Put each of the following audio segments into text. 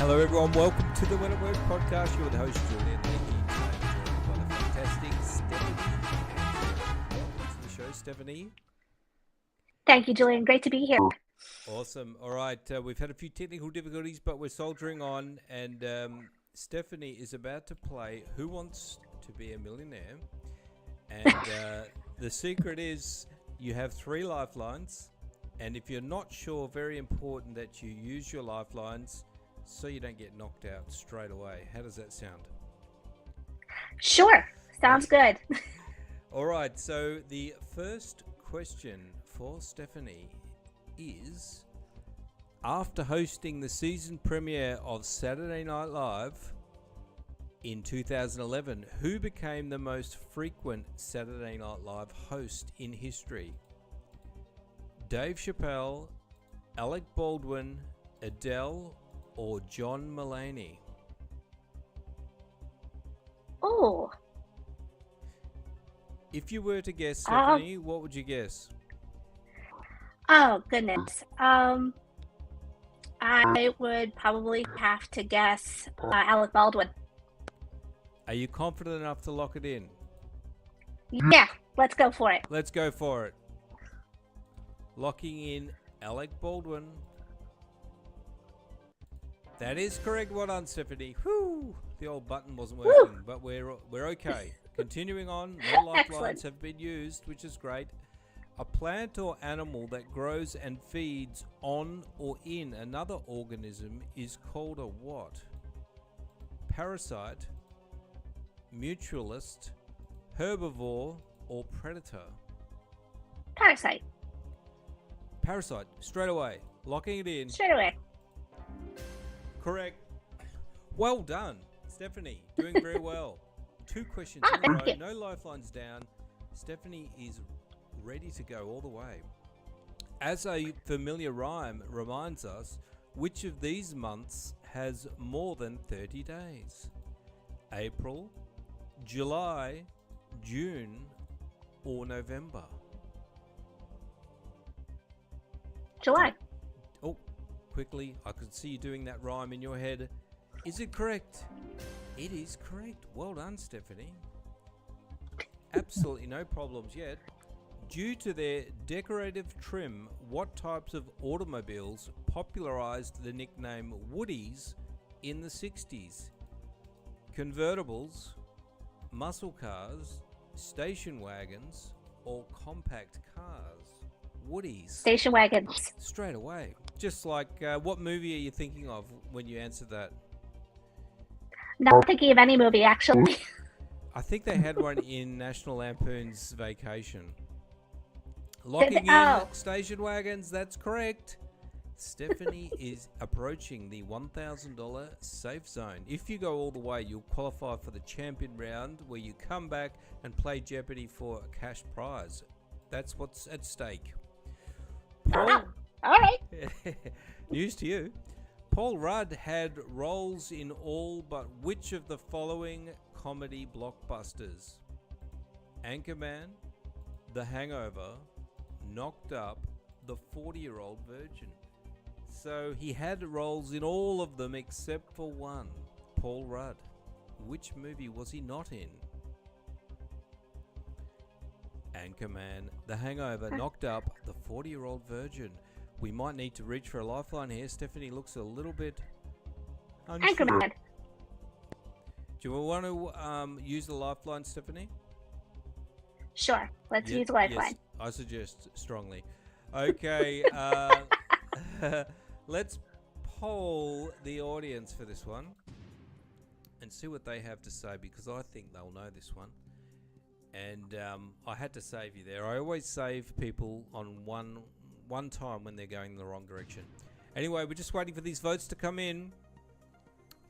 Hello everyone, welcome to the When at Work podcast. You're the host, Julian Yankee, joined by the fantastic Stephanie. Welcome to the show, Stephanie. Thank you, Julian. Great to be here. Awesome. All right, we've had a few technical difficulties, but we're soldiering on, and Stephanie is about to play Who Wants to Be a Millionaire? And the secret is you have 3 lifelines, and if you're not sure, very important that you use your lifelines so you don't get knocked out straight away. How does that sound? Sure. Sounds good. All right, so the first question for Stephanie is, after hosting the season premiere of Saturday Night Live in 2011, who became the most frequent Saturday Night Live host in history? Dave Chappelle, Alec Baldwin, Adele, or John Mulaney? Oh. If you were to guess, Stephanie, what would you guess? Oh, goodness. I would probably have to guess Alec Baldwin. Are you confident enough to lock it in? Yeah, let's go for it. Let's go for it. Locking in Alec Baldwin. That is correct. Well done, Stephanie. Whew, the old button wasn't working, but we're okay. Continuing on, no lifelines have been used, which is great. A plant or animal that grows and feeds on or in another organism is called a what? Parasite, mutualist, herbivore, or predator? Parasite. Parasite, straight away. Locking it in. Straight away. Correct. Well done, Stephanie. Doing very well. 2 questions in a row. You. No lifelines down. Stephanie is ready to go all the way. As a familiar rhyme reminds us, which of these months has more than 30 days? April, July, June, or November? July. Oh, quickly, I could see you doing that rhyme in your head. Is it correct? It is correct. Well done, Stephanie. Absolutely no problems yet. Due to their decorative trim, what types of automobiles popularized the nickname Woodies in the 60s? Convertibles, muscle cars, station wagons, or compact cars? Woodies. Station wagons. Straight away. Just like, what movie are you thinking of when you answer that? Not thinking of any movie, actually. I think they had one in National Lampoon's Vacation. Locking in station wagons, that's correct. Stephanie is approaching the $1,000 safe zone. If you go all the way, you'll qualify for the champion round where you come back and play Jeopardy for a cash prize. That's what's at stake. Paul, all right. News to you. Paul Rudd had roles in all but which of the following comedy blockbusters? Anchorman, The Hangover, Knocked Up, The 40-Year-Old Virgin. So he had roles in all of them except for one. Paul Rudd. Which movie was he not in? Anchorman, The Hangover, Knocked Up, The 40-Year-Old Virgin. We might need to reach for a lifeline here. Stephanie looks a little bit unsure. Anchorman. Do you want to use the lifeline, Stephanie? Sure. Let's use the lifeline. Yes, I suggest strongly. Okay. Let's poll the audience for this one and see what they have to say, because I think they'll know this one. And I had to save you there. I always save people on one time when they're going in the wrong direction. Anyway, we're just waiting for these votes to come in.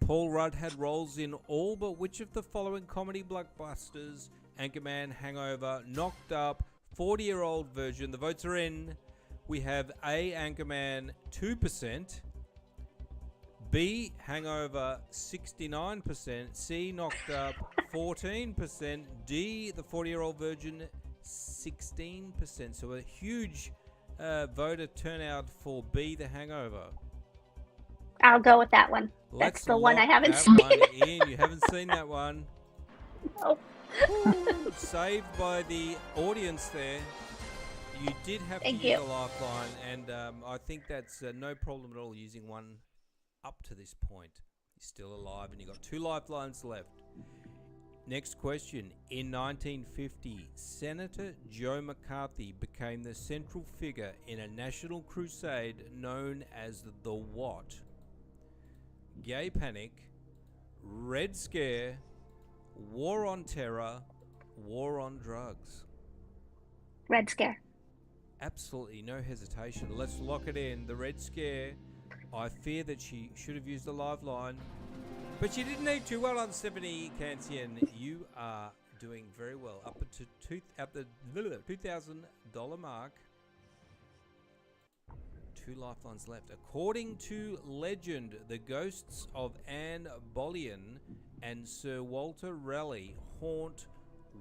Paul Rudd had roles in all but which of the following comedy blockbusters? Anchorman, Hangover, Knocked Up, 40-Year-Old Virgin. The votes are in. We have A, Anchorman, 2%. B, Hangover, 69%. C, Knocked Up, 14%. D, The 40-Year-Old Virgin, 16%. So a huge voter turnout for B, The Hangover. I'll go with that one. That's Let's the one I lock haven't that seen. one in. You haven't seen that one. No. Ooh, saved by the audience there. You did have Thank to use you. a lifeline, and I think that's no problem at all using one up to this point. You're still alive, and you've got 2 lifelines left. Next question. In 1950, Senator Joe McCarthy became the central figure in a national crusade known as the what? Gay Panic, Red Scare, War on Terror, War on Drugs. Red Scare. Absolutely no hesitation. Let's lock it in. The Red Scare. I fear that she should have used a lifeline, but she didn't need to. Well done, Stephanie Cansian. You are doing very well. Up at the $2,000 mark. 2 lifelines left. According to legend, the ghosts of Anne Boleyn and Sir Walter Raleigh haunt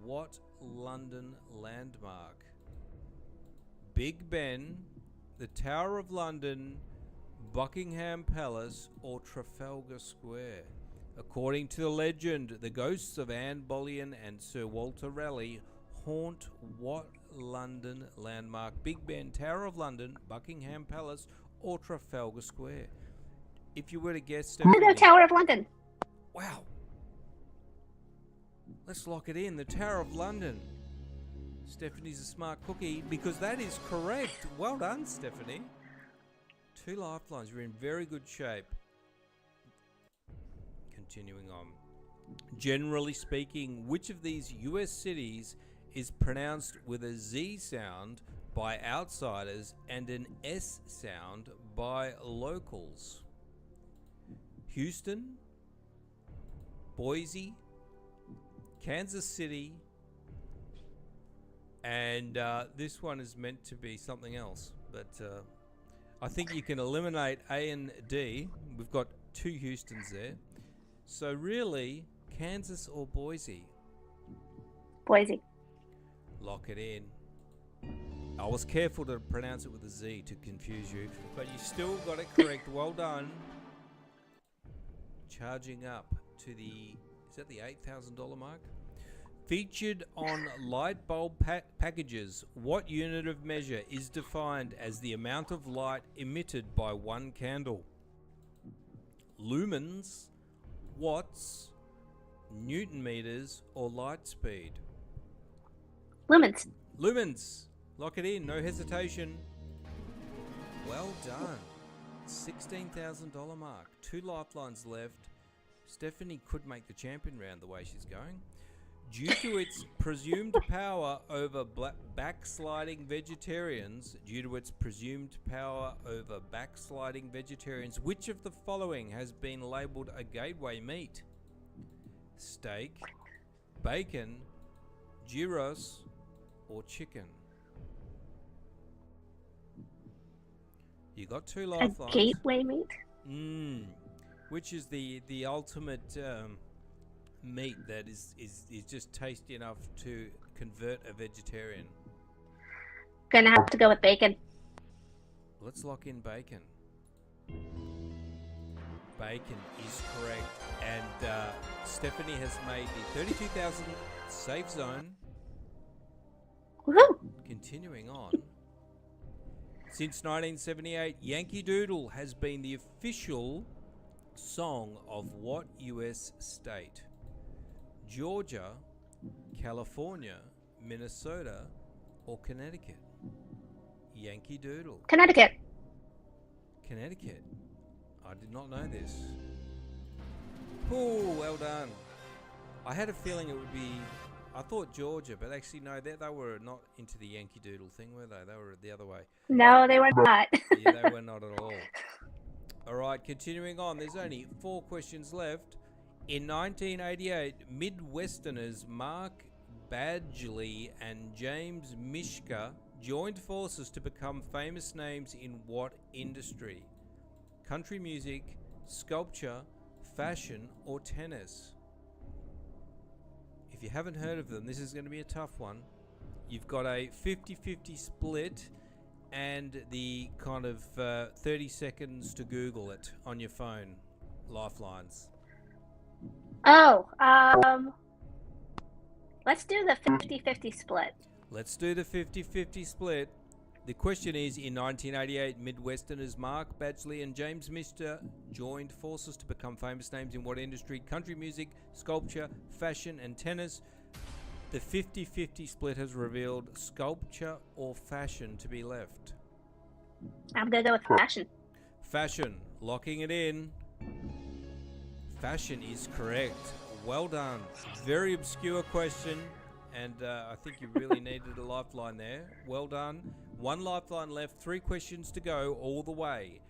what London landmark? Big Ben, the Tower of London, Buckingham Palace, or Trafalgar Square? According to the legend, the ghosts of Anne Boleyn and Sir Walter Raleigh haunt what London landmark? Big Ben, Tower of London, Buckingham Palace, or Trafalgar Square? If you were to guess, Stephanie. The Tower of London. Wow. Let's lock it in. The Tower of London. Stephanie's a smart cookie because that is correct. Well done, Stephanie. 2 lifelines. You're in very good shape. Continuing on. Generally speaking, which of these US cities is pronounced with a Z sound by outsiders and an S sound by locals? Houston, Boise, Kansas City, and this one is meant to be something else, but I think you can eliminate A and D. We've got 2 Houstons there. So really, Kansas or Boise? Boise. Lock it in. I was careful to pronounce it with a Z to confuse you, but you still got it correct. Well done. Charging up to the, is that the $8,000 mark? Featured on light bulb packages, what unit of measure is defined as the amount of light emitted by one candle? Lumens, watts, Newton meters, or light speed? Lumens. Lumens. Lock it in. No hesitation. Well done. $16,000 mark. 2 lifelines left. Stephanie could make the champion round the way she's going. Due to its presumed power over backsliding vegetarians, which of the following has been labelled a gateway meat? Steak, bacon, gyros, or chicken? You got 2 lifelines. A gateway meat? Which is the ultimate meat that is just tasty enough to convert a vegetarian? Gonna have to go with bacon. Let's lock in bacon. Bacon is correct, and Stephanie has made the 32,000 safe zone. Woohoo! Continuing on. Since 1978, Yankee Doodle has been the official song of what US state? Georgia, California, Minnesota, or Connecticut? Yankee Doodle. Connecticut. Connecticut. I did not know this. Oh, well done. I had a feeling it would be, I thought Georgia, but actually no, they were not into the Yankee Doodle thing, were they? They were the other way. No, they were not. Yeah, they were not at all. All right, continuing on. There's only 4 questions left. In 1988, Midwesterners Mark Badgley and James Mishka joined forces to become famous names in what industry? Country music, sculpture, fashion, or tennis? If you haven't heard of them, this is going to be a tough one. You've got a 50-50 split and the kind of 30 seconds to Google it on your phone. lifelines. Oh, let's do the 50-50 split. Let's do the 50-50 split. The question is, in 1988, Midwesterners Mark Badgley and James Mister joined forces to become famous names in what industry? Country music, sculpture, fashion, and tennis. The 50-50 split has revealed sculpture or fashion to be left. I'm going to go with fashion. Fashion. Locking it in. Fashion is correct. Well done. Very obscure question, and I think you really needed a lifeline there. Well done. One lifeline left, 3 questions to go all the way.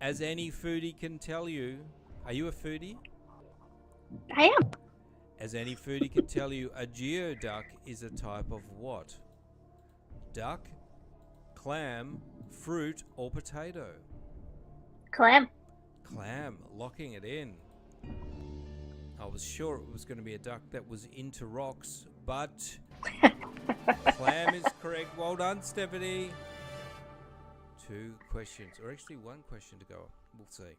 As any foodie can tell you, are you a foodie? I am. As any foodie can tell you, a geoduck is a type of what? Duck, clam, fruit, or potato? Clam. Clam. Locking it in. I was sure it was going to be a duck that was into rocks, but clam is correct. Well done, Stephanie. 2 questions, or actually 1 question to go. We'll see.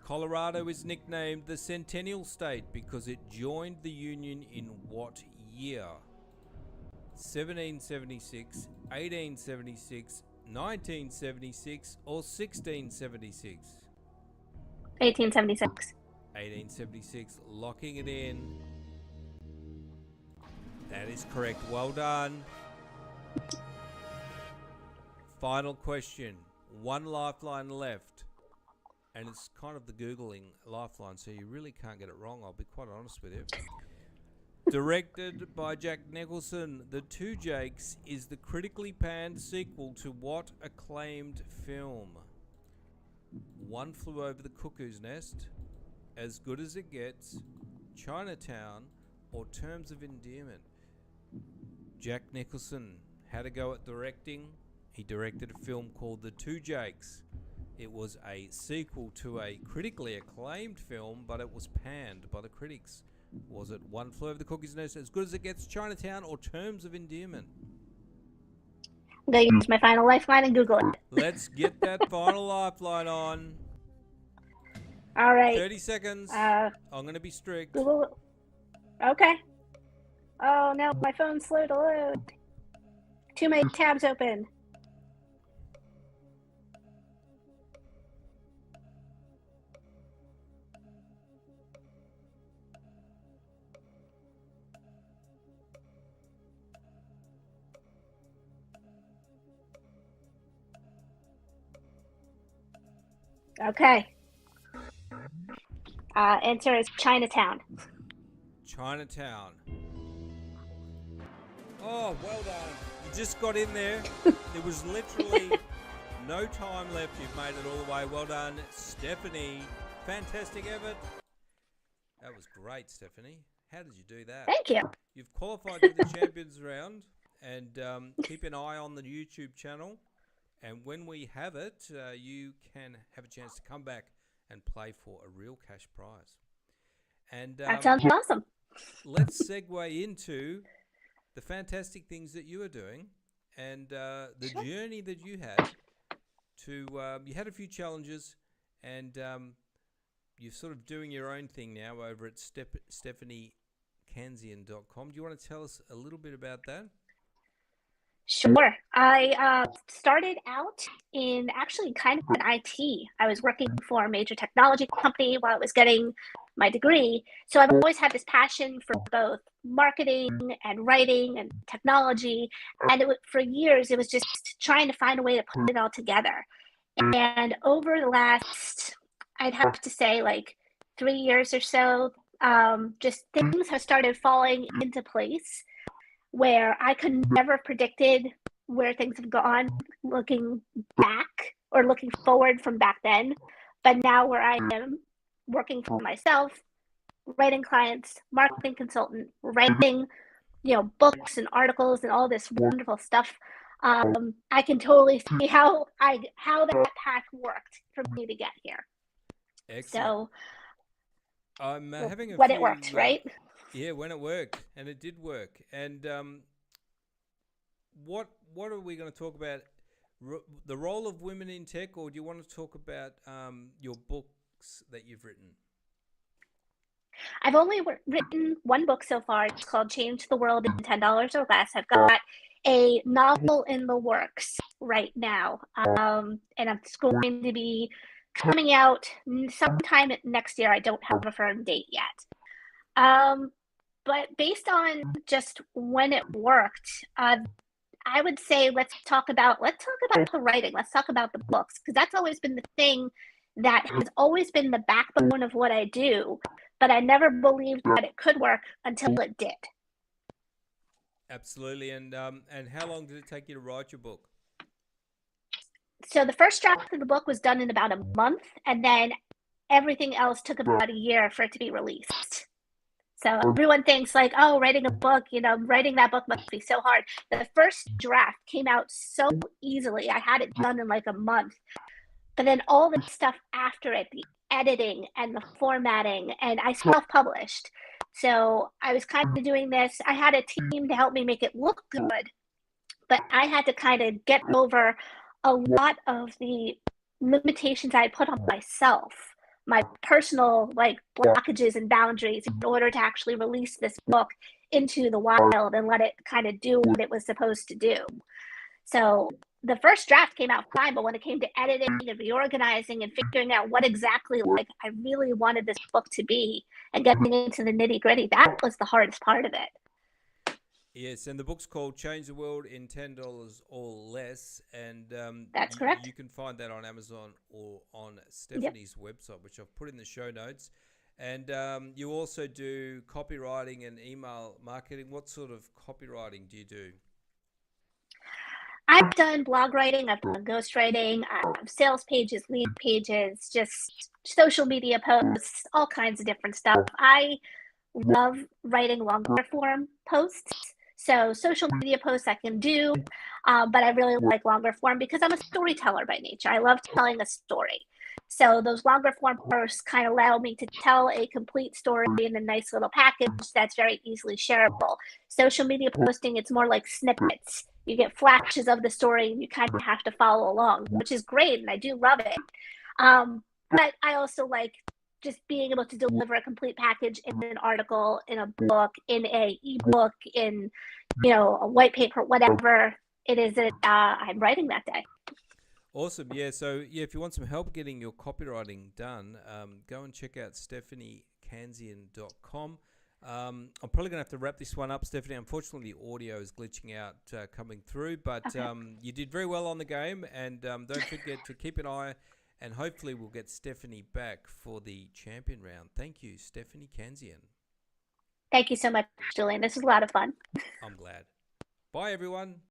Colorado is nicknamed the Centennial State because it joined the Union in what year? 1776, 1876, 1976, or 1676? 1876. 1876, locking it in. That is correct. Well done. Final question. 1 lifeline left. And it's kind of the Googling lifeline, so you really can't get it wrong. I'll be quite honest with you. Directed by Jack Nicholson, The Two Jakes is the critically panned sequel to what acclaimed film? One Flew Over the Cuckoo's Nest, As Good as It Gets, Chinatown, or Terms of Endearment? Jack Nicholson had a go at directing. He directed a film called The Two Jakes. It was a sequel to a critically acclaimed film, but it was panned by the critics. Was it One Flew Over the Cuckoo's Nest, As Good as It Gets, Chinatown, or Terms of Endearment? I'm going to use my final lifeline and Google it. Let's get that final lifeline on. All right. 30 seconds. I'm going to be strict. Google. Okay. Oh, no, my phone's slow to load. Too many tabs open. Okay. Answer is Chinatown. Chinatown. Oh, well done. You just got in there. There was literally no time left. You've made it all the way. Well done, Stephanie. Fantastic effort. That was great, Stephanie. How did you do that? Thank you. You've qualified for the Champions Round, and keep an eye on the YouTube channel. And when we have it, you can have a chance to come back and play for a real cash prize. And That sounds awesome. Let's segue into the fantastic things that you are doing and the journey that you had to, you had a few challenges, and you're sort of doing your own thing now over at StephanieCansian.com. Do you want to tell us a little bit about that? Sure. I started out in actually kind of an IT. I was working for a major technology company while I was getting my degree. So I've always had this passion for both marketing and writing and technology. And for years, it was just trying to find a way to put it all together. And over the last, I'd have to say, like 3 years or so, just things have started falling into place where I could never have predicted where things have gone looking back or looking forward from back then. But now where I am working for myself, writing clients, marketing consultant, writing, books and articles and all this wonderful stuff, I can totally see how that path worked for me to get here. Excellent. So I'm having when it worked, right? Yeah, when it worked, and it did work. And what are we going to talk about? The role of women in tech, or do you want to talk about your book books that you've written? I've only written one book so far. It's called Change the World in $10 or Less. I've got a novel in the works right now. And it's going to be coming out sometime next year. I don't have a firm date yet. But based on just when it worked, I would say let's talk about the writing. Let's talk about the books, because that's always been the thing that has always been the backbone of what I do. But I never believed that it could work until it did. Absolutely. And how long did it take you to write your book? So the first draft of the book was done in about a month, and then everything else took about a year for it to be released. So everyone thinks like, oh, writing a book, writing that book must be so hard. The first draft came out so easily. I had it done in like a month. But then all the stuff after it, the editing and the formatting, and I self-published. So I was kind of doing this. I had a team to help me make it look good, but I had to kind of get over a lot of the limitations I put on myself, my personal blockages and boundaries, in order to actually release this book into the wild and let it kind of do what it was supposed to do. So the first draft came out fine, but when it came to editing and reorganizing and figuring out what exactly I really wanted this book to be and getting into the nitty gritty, that was the hardest part of it. Yes, and the book's called Change the World in $10 or Less, and that's correct. You can find that on Amazon or on Stephanie's website, which I've put in the show notes. And you also do copywriting and email marketing. What sort of copywriting do you do? I've done blog writing, I've done ghostwriting, sales pages, lead pages, just social media posts, all kinds of different stuff. I love writing longer form posts. So social media posts I can do, but I really like longer form because I'm a storyteller by nature. I love telling a story. So those longer form posts kind of allow me to tell a complete story in a nice little package that's very easily shareable. Social media posting, it's more like snippets. You get flashes of the story and you kind of have to follow along, which is great, and I do love it. But I also like just being able to deliver a complete package in an article, in a book, in a ebook, in a white paper, whatever it is that I'm writing that day. Awesome. Yeah. So if you want some help getting your copywriting done, go and check out stephaniekansian.com. I'm probably going to have to wrap this one up, Stephanie. Unfortunately, the audio is glitching out coming through, but you did very well on the game, and don't forget to keep an eye, and hopefully we'll get Stephanie back for the champion round. Thank you, Stephanie Cansian. Thank you so much, Julian. This was a lot of fun. I'm glad. Bye, everyone.